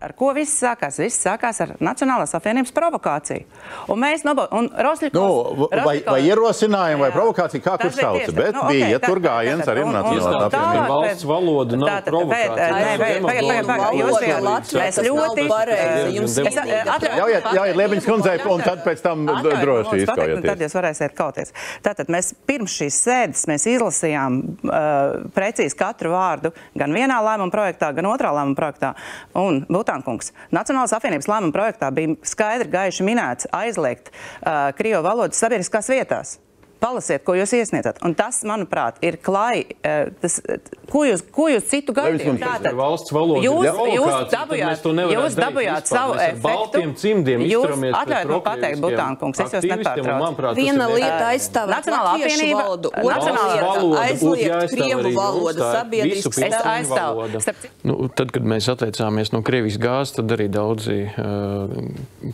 Ar ko viss sākās? Viss sākās ar Nacionālās apvienības provokāciju. Un mēs vai ierosinājumi vai provokācija, kā kurš sauca, bet bija tur gājiens arī Nacionālās apvienības. Valsts valoda nav provokācija. Jāiet Liebiņas kundzei, un tad pēc tam droši izkaujieties. Tad jūs varēsiet kauties. Tātad mēs pirms šīs sēdes mēs izlasījām precīzi katru vārdu gan vienā lēmuma projektā, gan otrā lēmuma projektā. Un Butānkungs, Nacionālās apvienības lēmuma projektā bija skaidri gaiši minēts aizliegt krievu valodu sabiedriskās vietās. Palasiet, ko jūs iesniedzat. Un tas, manuprāt, ir klai. Ko jūs citu gaidījāt? Tātad, valsts valoda jūs dabujāt savu efektu. Baltiem cimdiem izturamies atļaujat man pateikt, Butānkungs, es jūs nepārtraucu. Viena lieta aizstāvēt latviešu valodu, otra lieta aizliegt krievu valodu, sabiedrisks aizstāvu. Tad, kad mēs atteicāmies no Krievijas gāzes, tad arī daudzi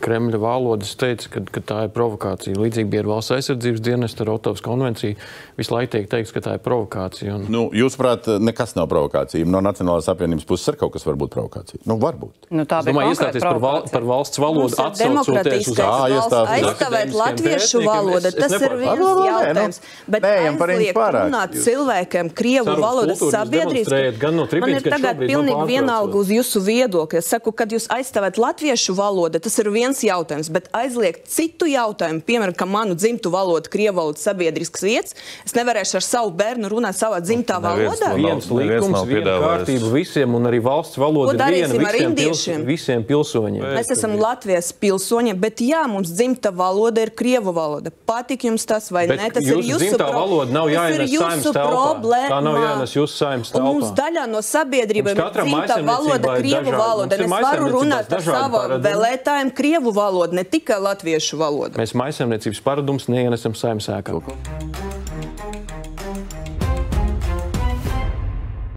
Kremļa valodas teica, ka tā ir provokācija. Līdzīgi bija ar valsts aizsardzības dienestu, ar Otavas konvenciju. Visu laiku tiek teikts, ka tā ir provokācija. Jūsuprāt, nekas nav provokācija. No Nacionālās apvienības puses ar kaut kas var būt provokācija. Varbūt. Tā bija iestāties par valsts valodu, atsaucoties uz aizstāvēt latviešu valodu. Tas ir viens jautājums. Bet aizliegt runāt cilvēkiem krievu valodas sabiedrības, man ir tagad pilnīgi vienalga uz jūsu viedokli. Es saku, kad jūs aizstāvēt latviešu valodu, tas ir viens jautājums, bet aizliegt citu jautājumu, piemēram, ka manu dzimtu valodu, krievu valodu sabiedrisks vietas, es nevarēšu ar savu bērnu runāt savā dzimtā valodā. Viens likums, viena kārtība visiem, un arī valsts valoda ir viena visiem pilsoņiem. Mēs esam Latvijas pilsoņi, bet jā, mums dzimta valoda ir krievu valoda. Patīk jums tas vai ne? Tas ir jūsu valoda nav jāienes Saeimas telpā. Tā nav jāienes jūsu Saeimas telpā. Un mums daļā no sabiedrība ir dzimta valoda, krievu valoda. Es varu runāt ar savu vēlētājiem krievu valodu, ne tikai latviešu valodu. Mēs maisaimniecības paradumus neienesam Saeimas ēkā.